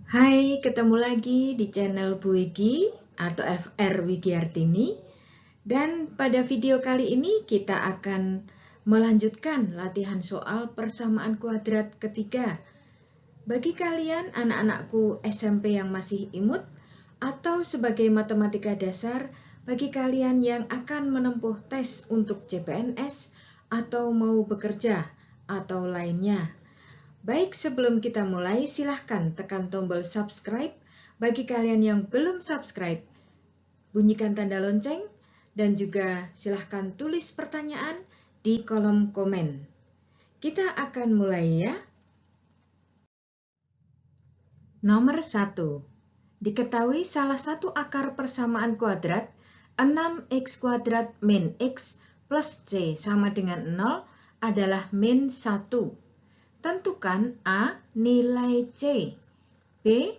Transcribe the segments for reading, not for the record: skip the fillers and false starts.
Hai, ketemu lagi di channel Bu Wiki atau FR Wigiartini. Dan pada video kali ini kita akan melanjutkan latihan soal persamaan kuadrat ketiga. Bagi kalian anak-anakku SMP yang masih imut atau sebagai matematika dasar, bagi kalian yang akan menempuh tes untuk CPNS atau mau bekerja atau lainnya. Baik, sebelum kita mulai, silahkan tekan tombol subscribe. Bagi kalian yang belum subscribe, bunyikan tanda lonceng dan juga silahkan tulis pertanyaan di kolom komen. Kita akan mulai ya. Nomor 1. Diketahui salah satu akar persamaan kuadrat 6x kuadrat min x plus c sama dengan 0 adalah min 1. Tentukan A. Nilai C. B.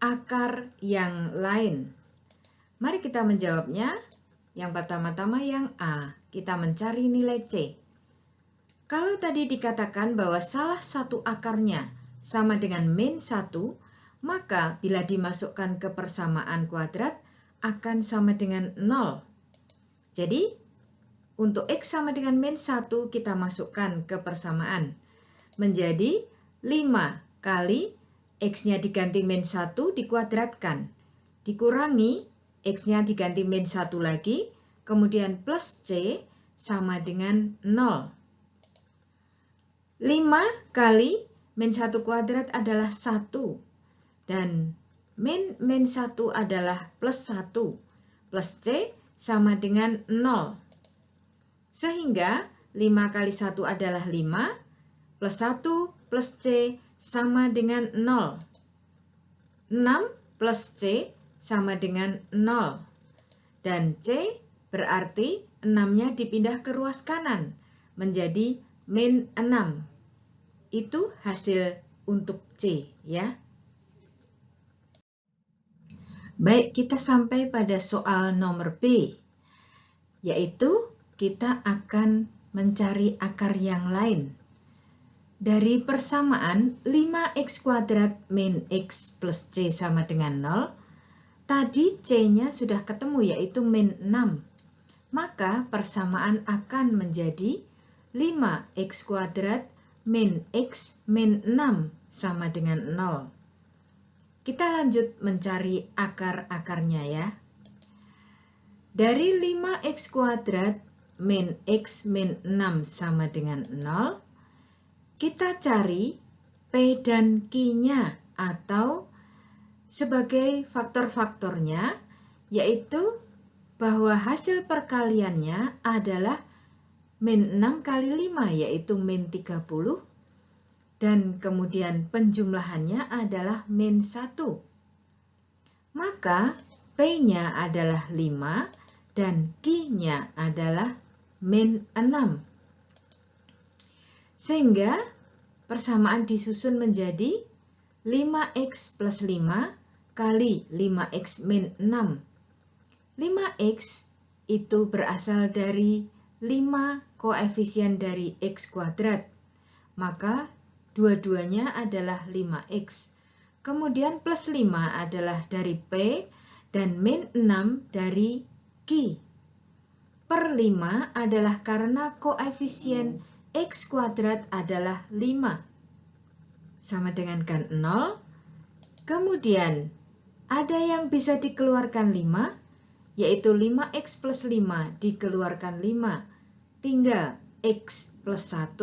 Akar yang lain. Mari kita menjawabnya. Yang pertama-tama yang A. Kita mencari nilai C. Kalau tadi dikatakan bahwa salah satu akarnya sama dengan min 1, maka bila dimasukkan ke persamaan kuadrat akan sama dengan 0. Jadi, untuk X sama dengan min 1 kita masukkan ke persamaan. Menjadi 5 kali X-nya diganti min 1 dikuadratkan. Dikurangi X-nya diganti min 1 lagi, kemudian plus C sama dengan 0. 5 kali min 1 kuadrat adalah 1. Dan min 1 adalah plus 1. Plus C sama dengan 0. Sehingga 5 kali 1 adalah 5. Plus 1 plus C sama dengan 0. 6 plus C sama dengan 0. Dan C berarti 6-nya dipindah ke ruas kanan menjadi min 6. Itu hasil untuk C ya. Baik, kita sampai pada soal nomor B. Yaitu kita akan mencari akar yang lain. Dari persamaan 5x kuadrat min x plus c sama dengan 0, tadi c-nya sudah ketemu yaitu min 6. Maka persamaan akan menjadi 5x kuadrat min x min 6 sama dengan 0. Kita lanjut mencari akar-akarnya ya. Dari 5x kuadrat min x min 6 sama dengan 0, kita cari P dan Q-nya atau sebagai faktor-faktornya, yaitu bahwa hasil perkaliannya adalah min 6 kali 5 yaitu min 30 dan kemudian penjumlahannya adalah min 1. Maka P-nya adalah 5 dan Q-nya adalah min 6. Sehingga persamaan disusun menjadi 5x plus 5 kali 5x min 6. 5x itu berasal dari 5 koefisien dari x kuadrat. Maka dua-duanya adalah 5x. Kemudian plus 5 adalah dari P dan min 6 dari Q. Per 5 adalah karena koefisien x kuadrat adalah 5. Sama dengan kan 0. Kemudian ada yang bisa dikeluarkan 5, yaitu 5x plus 5 dikeluarkan 5. Tinggal x plus 1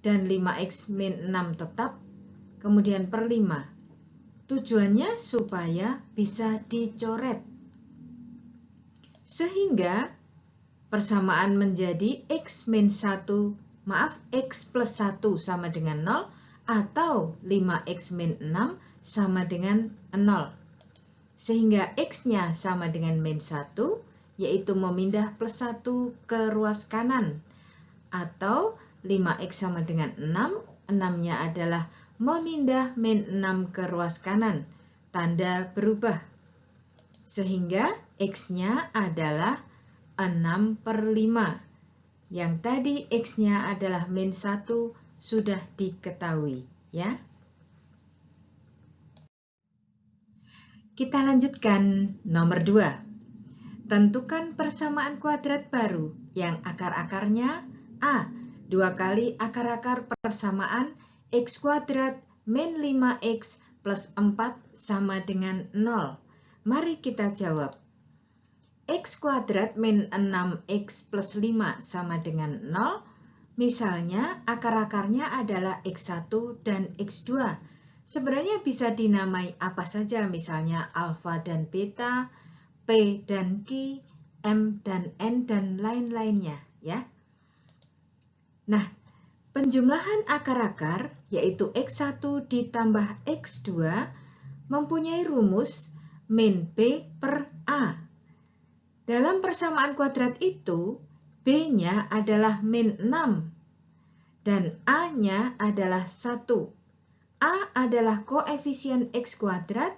dan 5x min 6 tetap. Kemudian per 5. Tujuannya supaya bisa dicoret. Sehingga persamaan menjadi x plus 1 sama dengan 0 atau 5x min 6 sama dengan 0. Sehingga x-nya sama dengan min 1, yaitu memindah plus 1 ke ruas kanan. Atau 5x sama dengan 6, 6-nya adalah memindah min 6 ke ruas kanan. Tanda berubah. Sehingga x-nya adalah 6 per 5. Yang tadi X-nya adalah min 1 sudah diketahui ya. Kita lanjutkan nomor 2. Tentukan persamaan kuadrat baru yang akar-akarnya A. 2 kali akar-akar persamaan X kuadrat min 5X plus 4 sama dengan 0. Mari kita jawab. X kuadrat min 6X plus 5 sama dengan 0. Misalnya akar-akarnya adalah X1 dan X2. Sebenarnya bisa dinamai apa saja, misalnya alfa dan beta, P dan Q, M dan N, dan lain-lainnya, ya. Nah, penjumlahan akar-akar yaitu X1 ditambah X2 mempunyai rumus min B per A. Dalam persamaan kuadrat itu, B-nya adalah min 6 dan A-nya adalah 1. A adalah koefisien X kuadrat,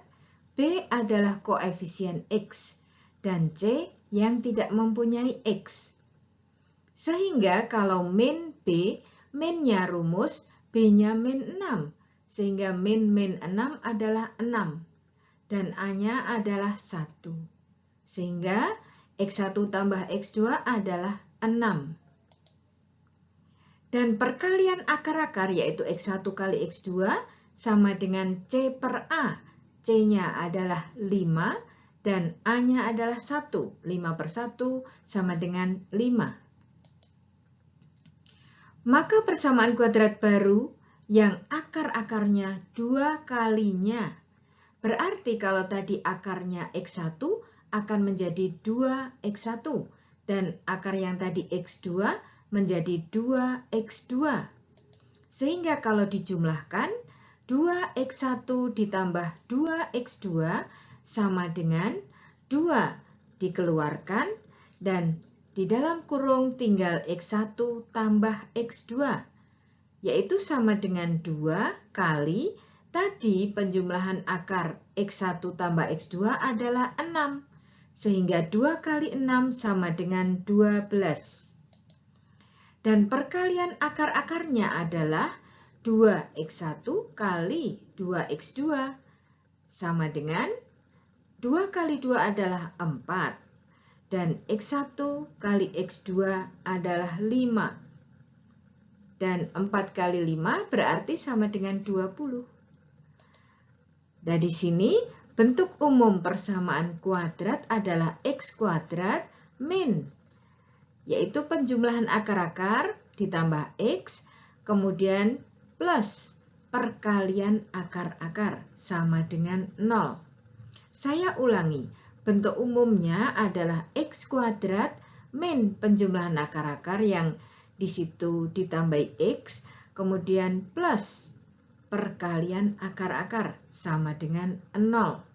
B adalah koefisien X, dan C yang tidak mempunyai X. Sehingga kalau min B, min-nya rumus, B-nya min 6, sehingga min 6 adalah 6, dan A-nya adalah 1. Sehingga X1 tambah X2 adalah 6. Dan perkalian akar-akar yaitu X1 kali X2 sama dengan C per A. C-nya adalah 5 dan A-nya adalah 1. 5 per 1 sama dengan 5. Maka persamaan kuadrat baru yang akar-akarnya 2 kalinya. Berarti kalau tadi akarnya X1 akan menjadi 2X1 dan akar yang tadi X2 menjadi 2X2. Sehingga kalau dijumlahkan 2X1 ditambah 2X2 sama dengan 2 dikeluarkan dan di dalam kurung tinggal X1 tambah X2 yaitu sama dengan 2 kali tadi penjumlahan akar X1 tambah X2 adalah 6. Sehingga 2 kali 6 sama dengan 12. Dan perkalian akar-akarnya adalah 2X1 kali 2X2 sama dengan 2 kali 2 adalah 4. Dan X1 kali X2 adalah 5. Dan 4 kali 5 berarti sama dengan 20. Dan di sini bentuk umum persamaan kuadrat adalah X kuadrat min, yaitu penjumlahan akar-akar ditambah X, kemudian plus perkalian akar-akar sama dengan 0. Saya ulangi, bentuk umumnya adalah X kuadrat min penjumlahan akar-akar yang di situ ditambah X, kemudian plus perkalian akar-akar sama dengan 0.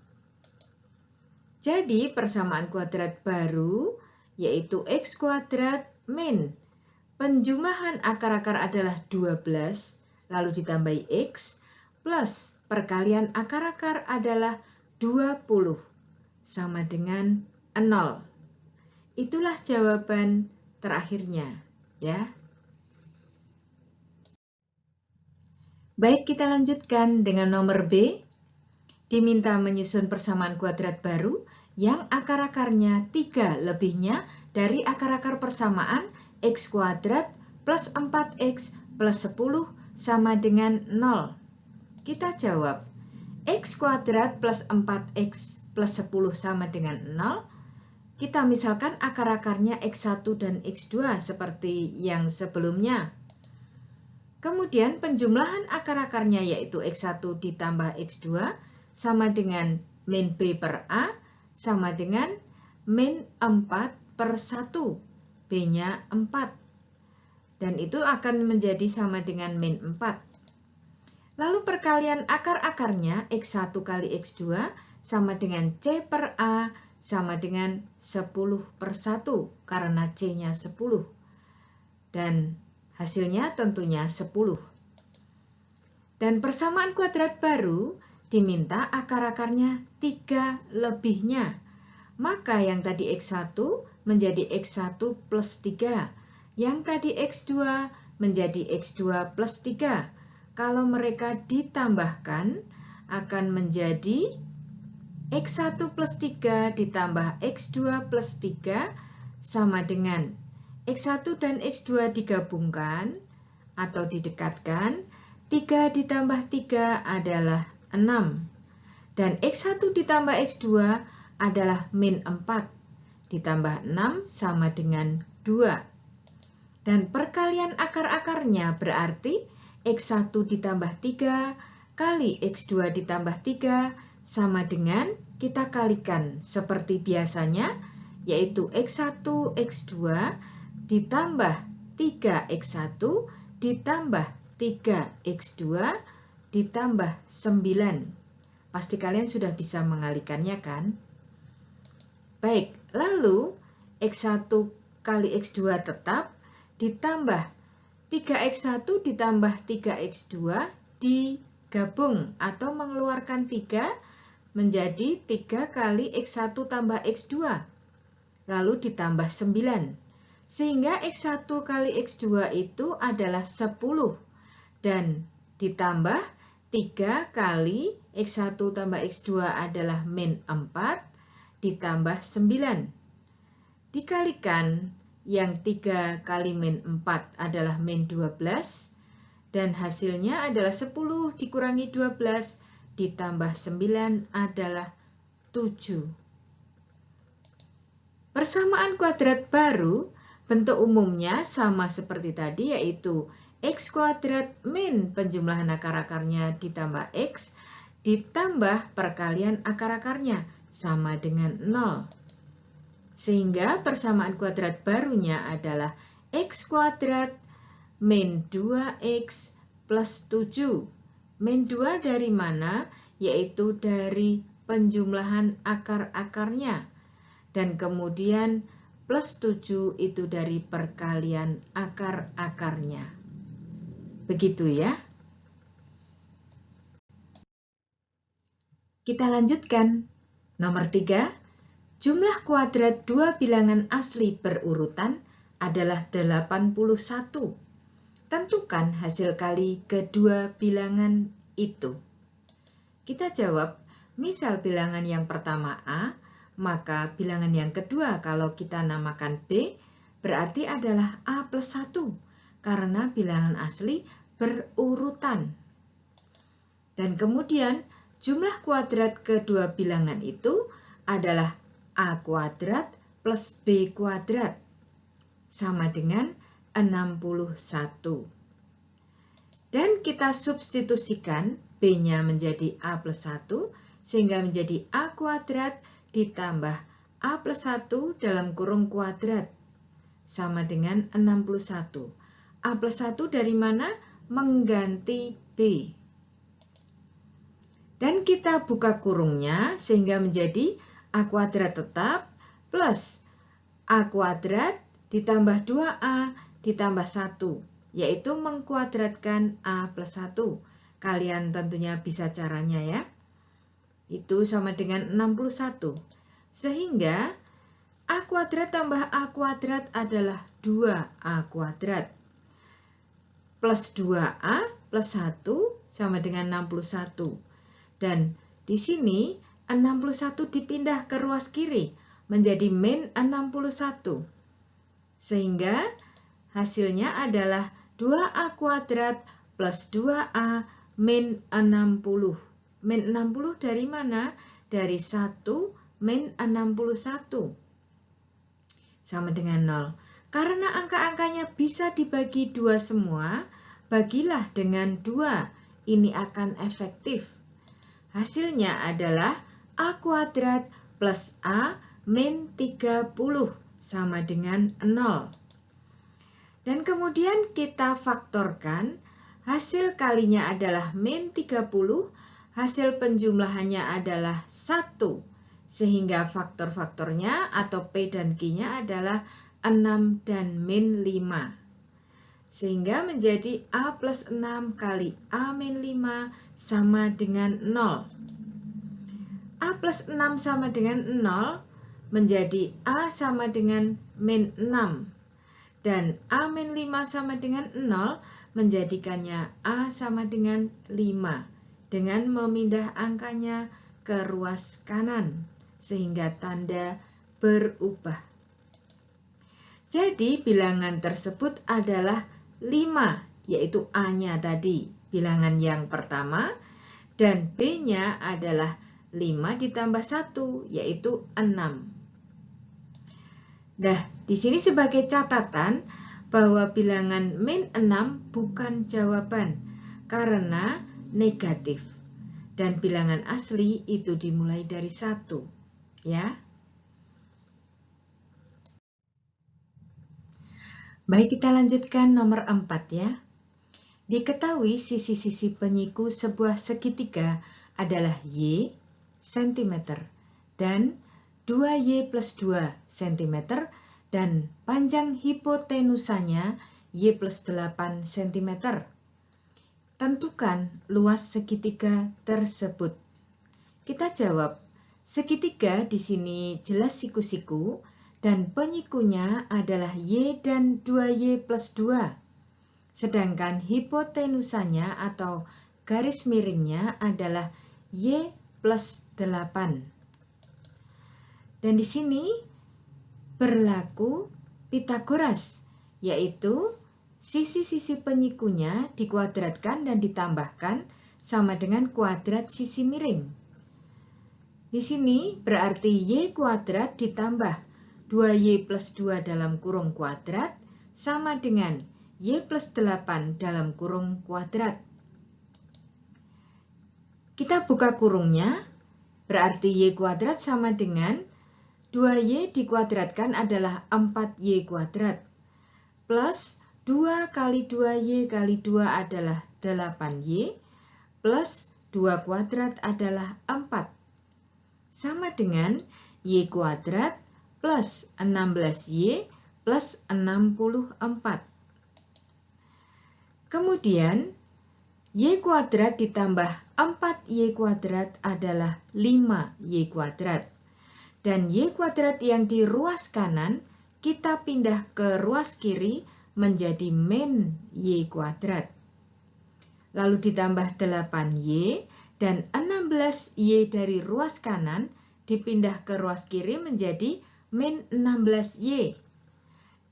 Jadi persamaan kuadrat baru yaitu X kuadrat min penjumlahan akar-akar adalah 12 lalu ditambah X plus perkalian akar-akar adalah 20 sama dengan 0. Itulah jawaban terakhirnya, ya. Baik, kita lanjutkan dengan nomor B. Diminta menyusun persamaan kuadrat baru yang akar-akarnya 3 lebihnya dari akar-akar persamaan X kuadrat plus 4X plus 10 sama dengan 0. Kita jawab, X kuadrat plus 4X plus 10 sama dengan 0. Kita misalkan akar-akarnya X1 dan X2 seperti yang sebelumnya. Kemudian penjumlahan akar-akarnya yaitu X1 ditambah X2 sama dengan min B per A sama dengan min 4 per 1. B-nya 4. Dan itu akan menjadi sama dengan min 4. Lalu perkalian akar-akarnya X1 kali X2 sama dengan C per A sama dengan 10 per 1 karena C-nya 10. Dan hasilnya tentunya 10. Dan persamaan kuadrat baru diminta akar-akarnya 3 lebihnya. Maka yang tadi X1 menjadi X1 plus 3. Yang tadi X2 menjadi X2 plus 3. Kalau mereka ditambahkan akan menjadi X1 plus 3 ditambah X2 plus 3 sama dengan X1 dan X2 digabungkan atau didekatkan, 3 ditambah 3 adalah 6. Dan X1 ditambah X2 adalah min 4. Ditambah 6 sama dengan 2. Dan perkalian akar-akarnya berarti X1 ditambah 3 kali X2 ditambah 3 sama dengan kita kalikan seperti biasanya, yaitu X1 X2 ditambah 3X1 ditambah 3X2 ditambah 9. Pasti kalian sudah bisa mengalikannya kan? Baik, lalu X1 kali X2 tetap ditambah 3X1 ditambah 3X2 digabung atau mengeluarkan 3 menjadi 3 kali X1 tambah X2, lalu ditambah 9. Sehingga X1 kali X2 itu adalah 10, dan ditambah 3 kali X1 tambah X2 adalah min 4, ditambah 9. Dikalikan, yang 3 kali min 4 adalah min 12, dan hasilnya adalah 10 dikurangi 12, ditambah 9 adalah 7. Persamaan kuadrat baru bentuk umumnya sama seperti tadi, yaitu X kuadrat min penjumlahan akar-akarnya ditambah X ditambah perkalian akar-akarnya sama dengan 0. Sehingga persamaan kuadrat barunya adalah X kuadrat min 2X plus 7. Min 2 dari mana? Yaitu dari penjumlahan akar-akarnya. Dan kemudian plus 7 itu dari perkalian akar-akarnya. Begitu ya. Kita lanjutkan. Nomor 3. Jumlah kuadrat dua bilangan asli berurutan adalah 81. Tentukan hasil kali kedua bilangan itu. Kita jawab, misal bilangan yang pertama A, maka bilangan yang kedua kalau kita namakan B, berarti adalah A plus 1, karena bilangan asli berurutan. Dan kemudian jumlah kuadrat kedua bilangan itu adalah A kuadrat plus B kuadrat, sama dengan 61. Dan kita substitusikan B-nya menjadi A plus 1, sehingga menjadi A kuadrat ditambah A plus 1 dalam kurung kuadrat, sama dengan 61. A plus 1 dari mana? Mengganti B. Dan kita buka kurungnya, sehingga menjadi A kuadrat tetap plus A kuadrat ditambah 2A ditambah 1, yaitu mengkuadratkan A plus 1. Kalian tentunya bisa caranya ya. Itu sama dengan 61. Sehingga A kuadrat tambah A kuadrat adalah 2A kuadrat. Plus 2A plus 1 sama dengan 61. Dan di sini 61 dipindah ke ruas kiri menjadi min 61. Sehingga hasilnya adalah 2A kuadrat plus 2A min 60. Min 60 dari mana? Dari 1 min 61. Sama dengan 0. Karena angka-angkanya bisa dibagi 2 semua, bagilah dengan 2. Ini akan efektif. Hasilnya adalah A kuadrat plus A min 30 sama dengan 0. Dan kemudian kita faktorkan, hasil kalinya adalah min 30, hasil penjumlahannya adalah 1, sehingga faktor-faktornya atau P dan Q-nya adalah 6 dan min 5. Sehingga menjadi A plus 6 kali A min 5 sama dengan 0. A plus 6 sama dengan 0 menjadi A sama dengan min 6. Dan A min 5 sama dengan 0 menjadikannya A sama dengan 5 dengan memindah angkanya ke ruas kanan, sehingga tanda berubah. Jadi bilangan tersebut adalah 5, yaitu A-nya tadi, bilangan yang pertama, dan B-nya adalah 5 ditambah 1, yaitu 6. Nah, di sini sebagai catatan bahwa bilangan min 6 bukan jawaban karena negatif. Dan bilangan asli itu dimulai dari 1, ya. Baik, kita lanjutkan nomor 4 ya. Diketahui sisi-sisi penyiku sebuah segitiga adalah Y cm dan 2Y plus 2 cm dan panjang hipotenusanya Y plus 8 cm. Tentukan luas segitiga tersebut. Kita jawab, segitiga di sini jelas siku-siku dan penyikunya adalah Y dan 2Y plus 2. Sedangkan hipotenusanya atau garis miringnya adalah Y plus 8. Dan di sini berlaku Pythagoras, yaitu sisi-sisi penyikunya dikuadratkan dan ditambahkan sama dengan kuadrat sisi miring. Di sini berarti Y kuadrat ditambah 2Y plus 2 dalam kurung kuadrat sama dengan Y plus 8 dalam kurung kuadrat. Kita buka kurungnya, berarti Y kuadrat sama dengan 2Y dikuadratkan adalah 4Y kuadrat. Plus 2 kali 2Y kali 2 adalah 8Y. Plus 2 kuadrat adalah 4. Sama dengan Y kuadrat plus 16Y plus 64. Kemudian, Y kuadrat ditambah 4Y kuadrat adalah 5Y kuadrat. Dan Y kuadrat yang di ruas kanan, kita pindah ke ruas kiri menjadi min Y kuadrat. Lalu ditambah 8Y dan 16Y dari ruas kanan dipindah ke ruas kiri menjadi min 16Y.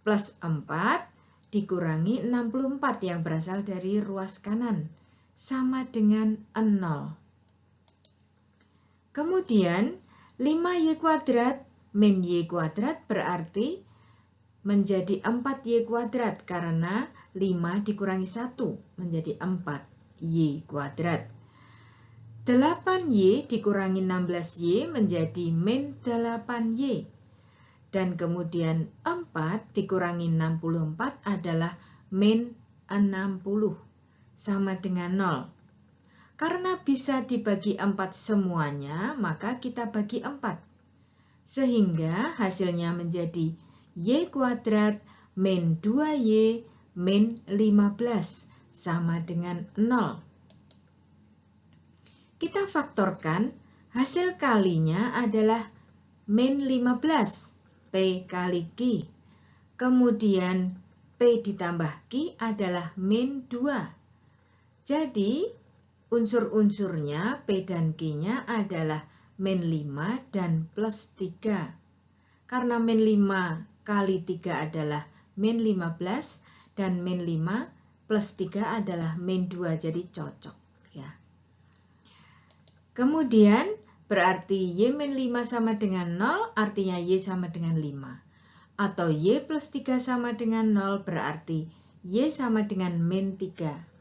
Plus 4 dikurangi 64 yang berasal dari ruas kanan, sama dengan 0. Kemudian 5Y kuadrat min Y kuadrat berarti menjadi 4Y kuadrat karena 5 dikurangi 1 menjadi 4Y kuadrat. 8Y dikurangi 16Y menjadi min 8Y. Dan kemudian 4 dikurangi 64 adalah min 60 sama dengan 0. Karena bisa dibagi 4 semuanya, maka kita bagi 4. Sehingga hasilnya menjadi Y kuadrat min 2Y min 15 sama dengan 0. Kita faktorkan, hasil kalinya adalah min 15, P kali Q. Kemudian P ditambah Q adalah min 2. Jadi, unsur-unsurnya P dan Q-nya adalah min 5 dan plus 3. Karena min 5 kali 3 adalah min 15 dan min 5 plus 3 adalah min 2, jadi cocok ya. Kemudian berarti Y min 5 sama dengan 0, artinya Y sama dengan 5. Atau Y plus 3 sama dengan 0, berarti Y sama dengan min 3.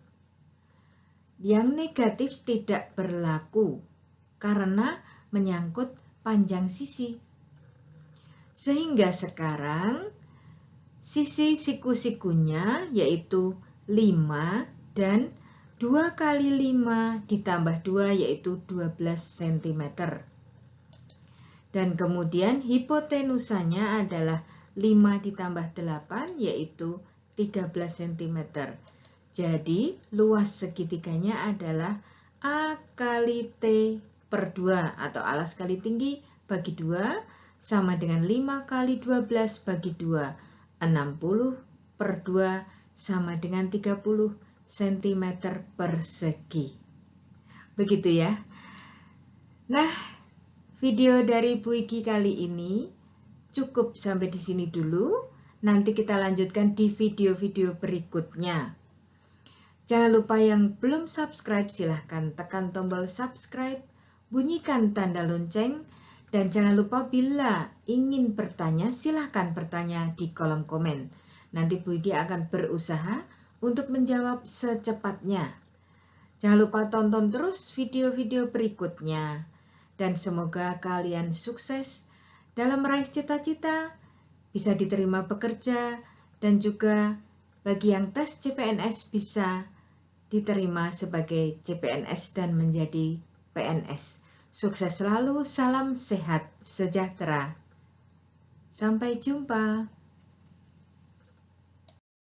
Yang negatif tidak berlaku karena menyangkut panjang sisi. Sehingga sekarang sisi siku-sikunya yaitu 5 dan 2 kali 5 ditambah 2 yaitu 12 cm. Dan kemudian hipotenusanya adalah 5 ditambah 8 yaitu 13 cm. Jadi luas segitiganya adalah A kali T per 2 atau alas kali tinggi bagi 2 sama dengan 5 kali 12 bagi 2, 60 per 2 sama dengan 30 cm persegi. Begitu ya. Nah, video dari Bu Iki kali ini cukup sampai di sini dulu. Nanti kita lanjutkan di video-video berikutnya. Jangan lupa yang belum subscribe silahkan tekan tombol subscribe, bunyikan tanda lonceng, dan jangan lupa bila ingin bertanya silahkan bertanya di kolom komen. Nanti Bu Iki akan berusaha untuk menjawab secepatnya. Jangan lupa tonton terus video-video berikutnya. Dan semoga kalian sukses dalam meraih cita-cita, bisa diterima bekerja, dan juga bagi yang tes CPNS bisa diterima sebagai CPNS dan menjadi PNS. Sukses selalu, salam sehat, sejahtera. Sampai jumpa.